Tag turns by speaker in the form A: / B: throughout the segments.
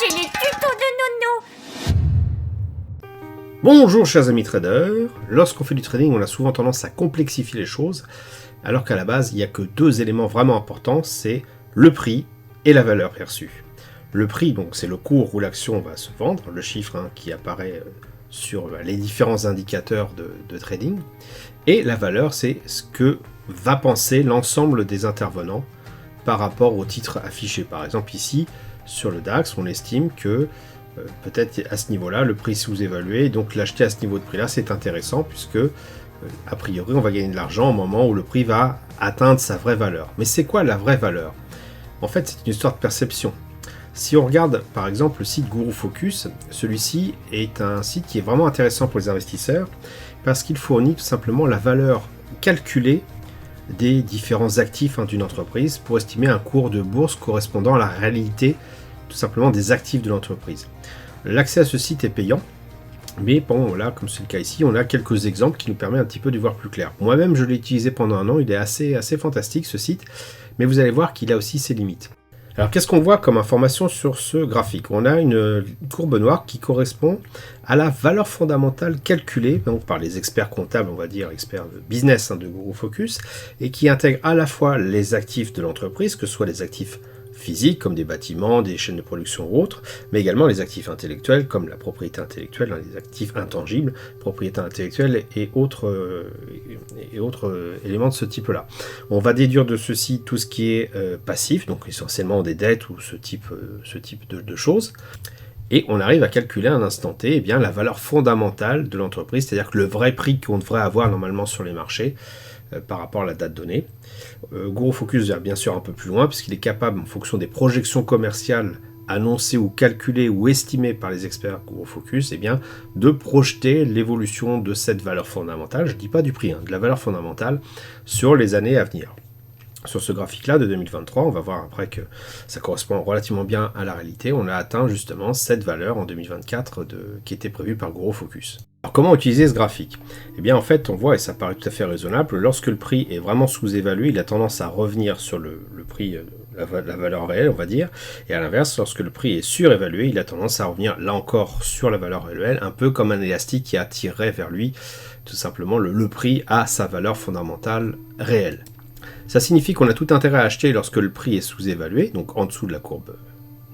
A: c'est les tutos de Nono.
B: Bonjour chers amis traders, lorsqu'on fait du trading on a souvent tendance à complexifier les choses, alors qu'à la base il n'y a que deux éléments vraiment importants, c'est le prix et la valeur perçue. Le prix, donc c'est le cours où l'action va se vendre, le chiffre qui apparaît sur les différents indicateurs de trading, et la valeur c'est ce que va penser l'ensemble des intervenants par rapport au titre affiché. Par exemple ici, sur le DAX, on estime que peut-être à ce niveau-là, le prix est sous-évalué, donc l'acheter à ce niveau de prix-là, c'est intéressant, puisque a priori, on va gagner de l'argent au moment où le prix va atteindre sa vraie valeur. Mais c'est quoi la vraie valeur? En fait, c'est une histoire de perception. Si on regarde par exemple le site Guru Focus, celui-ci est un site qui est vraiment intéressant pour les investisseurs, parce qu'il fournit tout simplement la valeur calculée des différents actifs d'une entreprise pour estimer un cours de bourse correspondant à la réalité tout simplement des actifs de l'entreprise. L'accès à ce site est payant, mais bon, là, comme c'est le cas ici, on a quelques exemples qui nous permettent un petit peu d'y voir plus clair. Moi-même, je l'ai utilisé pendant un an, il est assez fantastique ce site, mais vous allez voir qu'il a aussi ses limites. Alors, qu'est-ce qu'on voit comme information sur ce graphique? On a une courbe noire qui correspond à la valeur fondamentale calculée donc par les experts comptables, on va dire experts de business de Guru Focus, et qui intègre à la fois les actifs de l'entreprise, que ce soit les actifs physiques comme des bâtiments, des chaînes de production ou autres, mais également les actifs intellectuels comme la propriété intellectuelle, les actifs intangibles, propriété intellectuelle et autres éléments de ce type-là. On va déduire de ceci tout ce qui est passif, donc essentiellement des dettes ou ce type de choses. Et on arrive à calculer à un instant T la valeur fondamentale de l'entreprise, c'est-à-dire que le vrai prix qu'on devrait avoir normalement sur les marchés par rapport à la date donnée. Guru Focus va bien sûr un peu plus loin, puisqu'il est capable, en fonction des projections commerciales annoncées ou calculées ou estimées par les experts Guru Focus, de projeter l'évolution de cette valeur fondamentale, je ne dis pas du prix, de la valeur fondamentale, sur les années à venir. Sur ce graphique-là de 2023, on va voir après que ça correspond relativement bien à la réalité. On a atteint justement cette valeur en 2024 qui était prévue par Guru Focus. Alors comment utiliser ce graphique? En fait, on voit, et ça paraît tout à fait raisonnable, lorsque le prix est vraiment sous-évalué, il a tendance à revenir sur le prix, la valeur réelle, on va dire, et à l'inverse, lorsque le prix est surévalué, il a tendance à revenir, là encore, sur la valeur réelle, un peu comme un élastique qui attirerait vers lui, tout simplement, le prix à sa valeur fondamentale réelle. Ça signifie qu'on a tout intérêt à acheter lorsque le prix est sous-évalué, donc en dessous de la courbe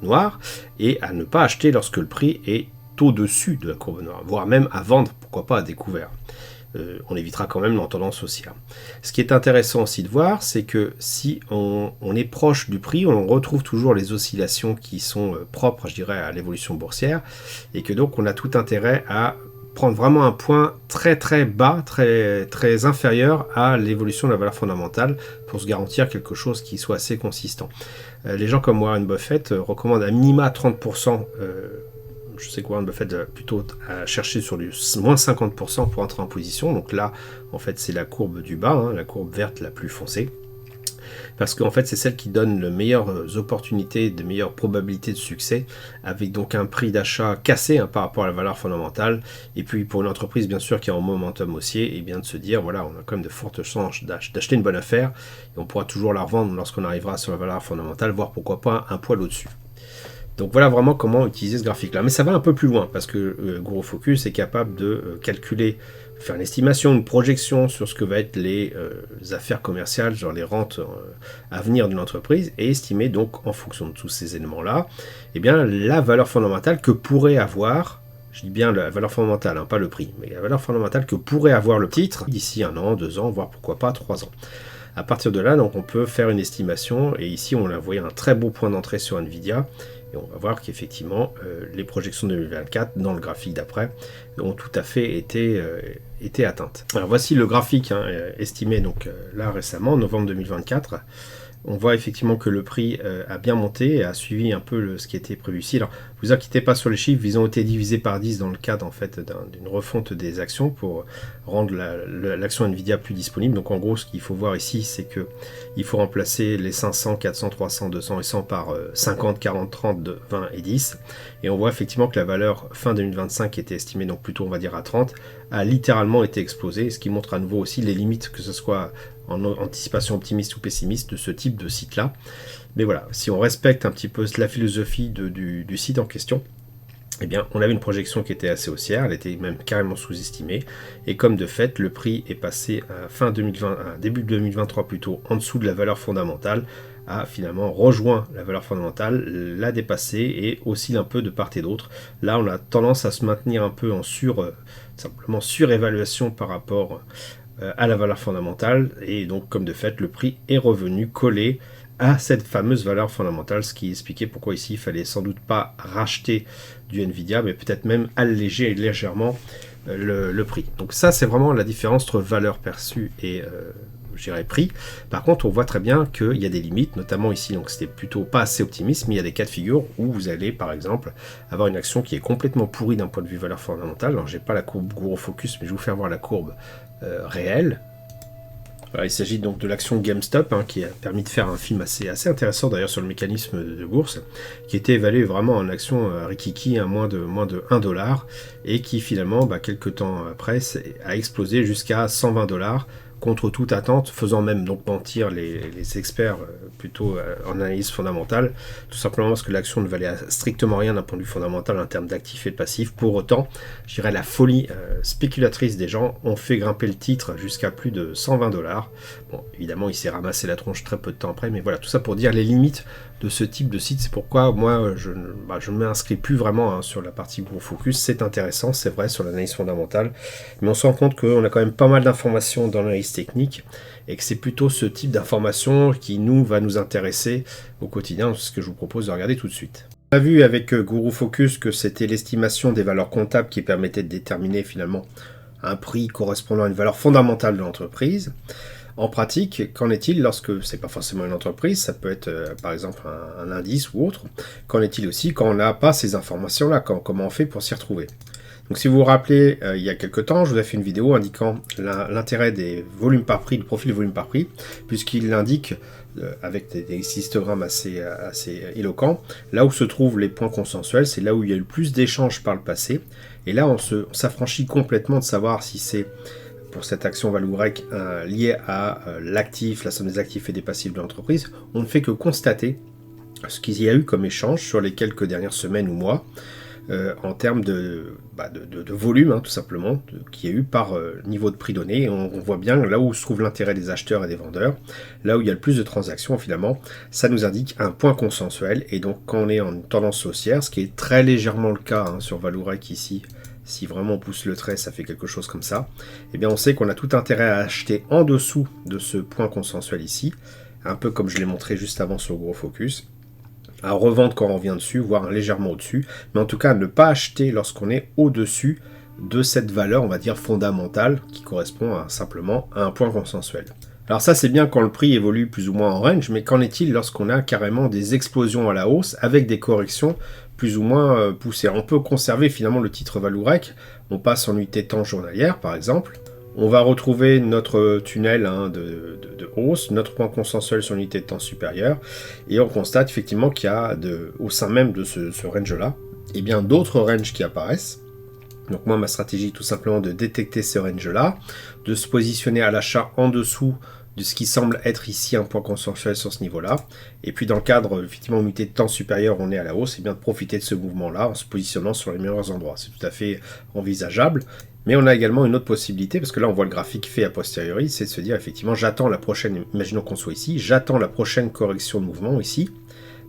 B: noire, et à ne pas acheter lorsque le prix est au-dessus de la courbe noire, voire même à vendre, pourquoi pas à découvert. On évitera quand même la tendance haussière. Ce qui est intéressant aussi de voir, c'est que si on est proche du prix, on retrouve toujours les oscillations qui sont propres, je dirais, à l'évolution boursière, et que donc on a tout intérêt à prendre vraiment un point très très bas, très, très inférieur à l'évolution de la valeur fondamentale pour se garantir quelque chose qui soit assez consistant. Les gens comme Warren Buffett recommandent à minima 30%, je sais que Warren Buffett plutôt à chercher sur du moins 50% pour entrer en position, donc là en fait c'est la courbe du bas, la courbe verte la plus foncée. Parce qu'en fait c'est celle qui donne les meilleures opportunités, de meilleures probabilités de succès, avec donc un prix d'achat cassé par rapport à la valeur fondamentale, et puis pour une entreprise bien sûr qui est en momentum haussier, et bien de se dire voilà, on a quand même de fortes chances d'acheter une bonne affaire, et on pourra toujours la revendre lorsqu'on arrivera sur la valeur fondamentale, voire pourquoi pas un poil au-dessus. Donc voilà vraiment comment utiliser ce graphique-là. Mais ça va un peu plus loin, parce que Guru Focus est capable de calculer, faire une estimation, une projection sur ce que va être les affaires commerciales, genre les rentes à venir d'une entreprise, et estimer donc en fonction de tous ces éléments-là, la valeur fondamentale que pourrait avoir, je dis bien la valeur fondamentale, pas le prix, mais la valeur fondamentale que pourrait avoir le titre d'ici 1 an, 2 ans, voire pourquoi pas 3 ans. À partir de là, donc, on peut faire une estimation, et ici on a voyé un très beau point d'entrée sur Nvidia, et on va voir qu'effectivement les projections de 2024 dans le graphique d'après ont tout à fait été atteintes. Alors voici le graphique estimé donc là récemment, en novembre 2024. On voit effectivement que le prix a bien monté et a suivi un peu ce qui était prévu ici. Alors, vous inquiétez pas sur les chiffres, ils ont été divisés par 10 dans le cadre en fait d'une refonte des actions pour rendre l'action Nvidia plus disponible. Donc en gros, ce qu'il faut voir ici, c'est que il faut remplacer les 500, 400, 300, 200 et 100 par 50, 40, 30, 20 et 10. Et on voit effectivement que la valeur fin 2025 qui était estimée donc plutôt on va dire à 30 a littéralement été explosée, ce qui montre à nouveau aussi les limites, que ce soit en anticipation optimiste ou pessimiste de ce type de site-là. Mais voilà, si on respecte un petit peu la philosophie du site en question, eh bien, on avait une projection qui était assez haussière, elle était même carrément sous-estimée, et comme de fait, le prix est passé à début 2023 plutôt, en dessous de la valeur fondamentale, a finalement rejoint la valeur fondamentale, l'a dépassé et oscille un peu de part et d'autre. Là, on a tendance à se maintenir un peu en simplement surévaluation par rapport à la valeur fondamentale, et donc comme de fait, le prix est revenu coller à cette fameuse valeur fondamentale, ce qui expliquait pourquoi ici il fallait sans doute pas racheter du Nvidia, mais peut-être même alléger légèrement le prix. Donc ça, c'est vraiment la différence entre valeur perçue et je dirais prix. Par contre, on voit très bien qu'il y a des limites, notamment ici, donc c'était plutôt pas assez optimiste, mais il y a des cas de figure où vous allez par exemple avoir une action qui est complètement pourrie d'un point de vue valeur fondamentale. Alors j'ai pas la courbe Guru Focus, mais je vais vous faire voir la courbe réelle. Voilà, il s'agit donc de l'action GameStop, qui a permis de faire un film assez intéressant d'ailleurs sur le mécanisme de bourse, qui était évalué vraiment en action rikiki à moins de 1$, et qui finalement, quelques temps après, a explosé jusqu'à 120$, contre toute attente, faisant même donc mentir les experts plutôt en analyse fondamentale, tout simplement parce que l'action ne valait strictement rien d'un point de vue fondamental en termes d'actifs et de passifs. Pour autant, je dirais la folie spéculatrice des gens ont fait grimper le titre jusqu'à plus de 120$. Bon, évidemment, il s'est ramassé la tronche très peu de temps après, mais voilà, tout ça pour dire les limites de ce type de site. C'est pourquoi moi, je ne m'inscris plus vraiment sur la partie Gros Focus. C'est intéressant, c'est vrai, sur l'analyse fondamentale, mais on se rend compte qu'on a quand même pas mal d'informations dans l'analyse technique, et que c'est plutôt ce type d'information qui va nous intéresser au quotidien, ce que je vous propose de regarder tout de suite. On a vu avec Guru Focus que c'était l'estimation des valeurs comptables qui permettait de déterminer finalement un prix correspondant à une valeur fondamentale de l'entreprise. En pratique, qu'en est-il lorsque c'est pas forcément une entreprise, ça peut être par exemple un indice ou autre. Qu'en est-il aussi quand on n'a pas ces informations-là, comment on fait pour s'y retrouver? Donc si vous vous rappelez, il y a quelques temps, je vous ai fait une vidéo indiquant l'intérêt des volumes par prix, du profil de volume par prix, puisqu'il indique, avec des histogrammes assez éloquents, là où se trouvent les points consensuels, c'est là où il y a eu le plus d'échanges par le passé, et là on s'affranchit complètement de savoir si c'est pour cette action value break liée à l'actif, la somme des actifs et des passifs de l'entreprise. On ne fait que constater ce qu'il y a eu comme échange sur les quelques dernières semaines ou mois, en termes de volume, tout simplement, qu'il y a eu par niveau de prix donné. Et on voit bien là où se trouve l'intérêt des acheteurs et des vendeurs, là où il y a le plus de transactions, finalement, ça nous indique un point consensuel. Et donc, quand on est en tendance haussière, ce qui est très légèrement le cas sur Valorec ici, si vraiment on pousse le trait, ça fait quelque chose comme ça, eh bien on sait qu'on a tout intérêt à acheter en dessous de ce point consensuel ici, un peu comme je l'ai montré juste avant sur Gros Focus, à revendre quand on revient dessus, voire légèrement au-dessus, mais en tout cas à ne pas acheter lorsqu'on est au-dessus de cette valeur, on va dire fondamentale, qui correspond simplement à un point consensuel. Alors ça c'est bien quand le prix évolue plus ou moins en range, mais qu'en est-il lorsqu'on a carrément des explosions à la hausse avec des corrections plus ou moins poussées? On peut conserver finalement le titre Valorec, on passe en unité de temps journalière par exemple, on va retrouver notre tunnel de hausse, notre point consensuel sur l'unité de temps supérieure, et on constate effectivement qu'il y a au sein même de ce range-là, et bien d'autres ranges qui apparaissent. Donc moi, ma stratégie, tout simplement de détecter ce range-là, de se positionner à l'achat en dessous de ce qui semble être ici un point consensuel sur ce niveau-là. Et puis dans le cadre, effectivement, unité de temps supérieure, on est à la hausse, et bien de profiter de ce mouvement-là en se positionnant sur les meilleurs endroits. C'est tout à fait envisageable. Mais on a également une autre possibilité, parce que là on voit le graphique fait a posteriori, c'est de se dire effectivement j'attends la prochaine, imaginons qu'on soit ici, j'attends la prochaine correction de mouvement ici,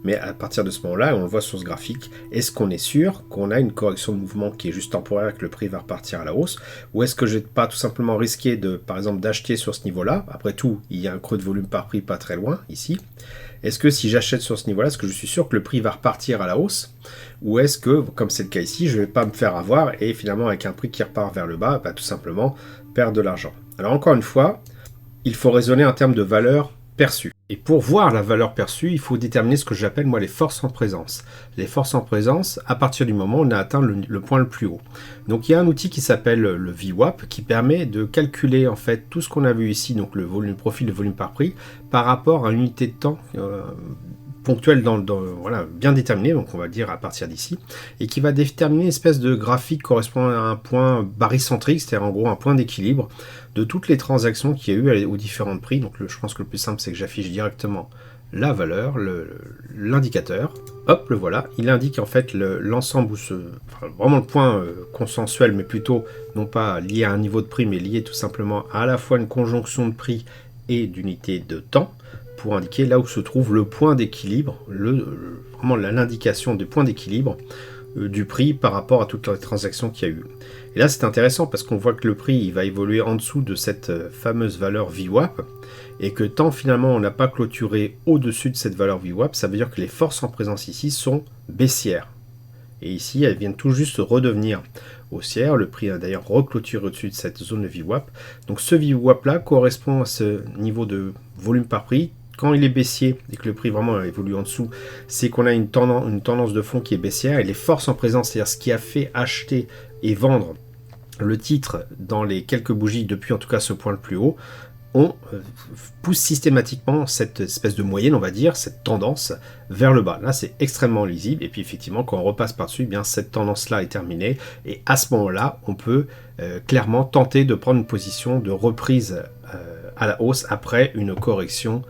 B: mais à partir de ce moment-là, on le voit sur ce graphique, est-ce qu'on est sûr qu'on a une correction de mouvement qui est juste temporaire, que le prix va repartir à la hausse, ou est-ce que je vais pas tout simplement risquer par exemple d'acheter sur ce niveau-là? Après tout, il y a un creux de volume par prix pas très loin, ici. Est-ce que si j'achète sur ce niveau-là, est-ce que je suis sûr que le prix va repartir à la hausse? Ou est-ce que, comme c'est le cas ici, je ne vais pas me faire avoir et finalement avec un prix qui repart vers le bas, tout simplement perdre de l'argent? Alors encore une fois, il faut raisonner en termes de valeur perçue. Et pour voir la valeur perçue, il faut déterminer ce que j'appelle moi les forces en présence. Les forces en présence, à partir du moment où on a atteint le point le plus haut. Donc il y a un outil qui s'appelle le VWAP qui permet de calculer en fait tout ce qu'on a vu ici, donc le profil de volume par prix, par rapport à une unité de temps ponctuel, voilà, bien déterminé, donc on va dire à partir d'ici, et qui va déterminer une espèce de graphique correspondant à un point barycentrique, c'est-à-dire en gros un point d'équilibre de toutes les transactions qu'il y a eu aux différents prix. Donc je pense que le plus simple, c'est que j'affiche directement la valeur, l'indicateur, hop, le voilà, il indique en fait l'ensemble, vraiment le point consensuel, mais plutôt non pas lié à un niveau de prix, mais lié tout simplement à la fois une conjonction de prix et d'unité de temps, pour indiquer là où se trouve le point d'équilibre, vraiment l'indication du point d'équilibre du prix par rapport à toutes les transactions qu'il y a eu. Et là c'est intéressant parce qu'on voit que le prix il va évoluer en dessous de cette fameuse valeur VWAP, et que tant finalement on n'a pas clôturé au-dessus de cette valeur VWAP, ça veut dire que les forces en présence ici sont baissières. Et ici elles viennent tout juste redevenir haussières, le prix a d'ailleurs reclôturé au-dessus de cette zone de VWAP. Donc ce VWAP là correspond à ce niveau de volume par prix. Quand il est baissier et que le prix vraiment évolue en dessous, c'est qu'on a une tendance de fond qui est baissière, et les forces en présence, c'est-à-dire ce qui a fait acheter et vendre le titre dans les quelques bougies depuis en tout cas ce point le plus haut, on pousse systématiquement cette espèce de moyenne, on va dire, cette tendance vers le bas. Là, c'est extrêmement lisible, et puis effectivement, quand on repasse par-dessus, eh bien cette tendance-là est terminée, et à ce moment-là, on peut clairement tenter de prendre une position de reprise à la hausse après une correction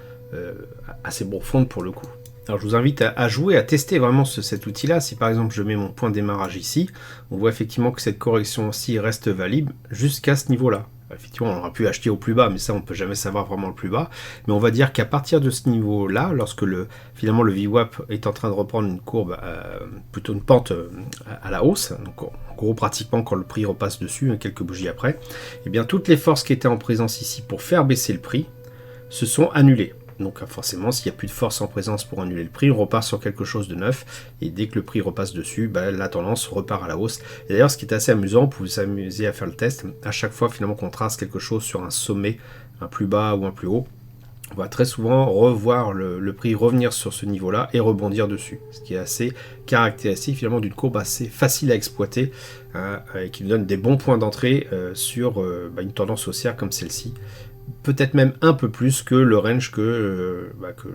B: assez profonde pour le coup. Alors je vous invite à jouer, à tester vraiment cet outil-là. Si par exemple je mets mon point de démarrage ici, on voit effectivement que cette correction-ci reste valide jusqu'à ce niveau-là. Effectivement, on aurait pu acheter au plus bas, mais ça, on ne peut jamais savoir vraiment le plus bas. Mais on va dire qu'à partir de ce niveau-là, lorsque finalement le VWAP est en train de reprendre une courbe, plutôt une pente à la hausse, donc en gros pratiquement quand le prix repasse dessus, quelques bougies après, eh bien toutes les forces qui étaient en présence ici pour faire baisser le prix se sont annulées. Donc forcément, s'il n'y a plus de force en présence pour annuler le prix, on repart sur quelque chose de neuf, et dès que le prix repasse dessus, la tendance repart à la hausse. Et d'ailleurs, ce qui est assez amusant, vous pouvez vous amuser à faire le test, à chaque fois finalement qu'on trace quelque chose sur un sommet, un plus bas ou un plus haut, on va très souvent revoir le prix revenir sur ce niveau-là et rebondir dessus, ce qui est assez caractéristique finalement d'une courbe assez facile à exploiter, et qui nous donne des bons points d'entrée sur une tendance haussière comme celle-ci. Peut-être même un peu plus que le range que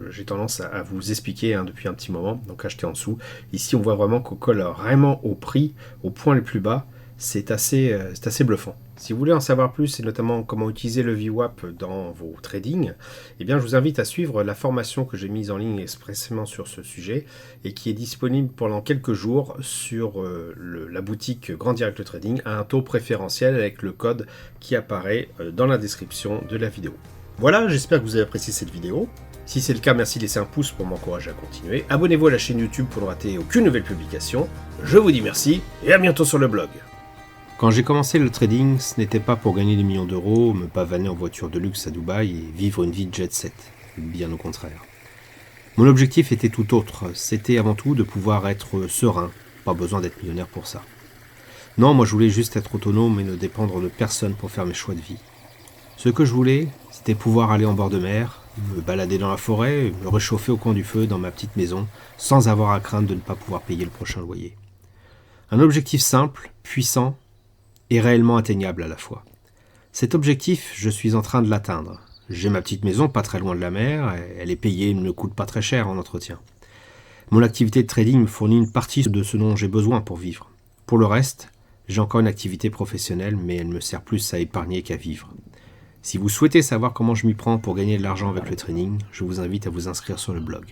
B: j'ai tendance à vous expliquer depuis un petit moment, donc acheter en dessous. Ici on voit vraiment qu'on colle vraiment au prix, au point le plus bas, c'est assez bluffant. Si vous voulez en savoir plus, et notamment comment utiliser le VWAP dans vos tradings, eh bien je vous invite à suivre la formation que j'ai mise en ligne expressément sur ce sujet, et qui est disponible pendant quelques jours sur la boutique Grand Direct Trading à un taux préférentiel avec le code qui apparaît dans la description de la vidéo. Voilà, j'espère que vous avez apprécié cette vidéo. Si c'est le cas, merci de laisser un pouce pour m'encourager à continuer. Abonnez-vous à la chaîne YouTube pour ne rater aucune nouvelle publication. Je vous dis merci et à bientôt sur le blog. Quand j'ai commencé le trading, ce n'était pas pour gagner des millions d'euros, me pavaner en voiture de luxe à Dubaï et vivre une vie de jet set. Bien au contraire. Mon objectif était tout autre, c'était avant tout de pouvoir être serein, pas besoin d'être millionnaire pour ça. Non, moi je voulais juste être autonome et ne dépendre de personne pour faire mes choix de vie. Ce que je voulais, c'était pouvoir aller en bord de mer, me balader dans la forêt, me réchauffer au coin du feu dans ma petite maison, sans avoir à craindre de ne pas pouvoir payer le prochain loyer. Un objectif simple, puissant, et réellement atteignable à la fois. Cet objectif, je suis en train de l'atteindre. J'ai ma petite maison pas très loin de la mer, elle est payée et ne me coûte pas très cher en entretien. Mon activité de trading me fournit une partie de ce dont j'ai besoin pour vivre. Pour le reste, j'ai encore une activité professionnelle, mais elle me sert plus à épargner qu'à vivre. Si vous souhaitez savoir comment je m'y prends pour gagner de l'argent avec le trading, je vous invite à vous inscrire sur le blog.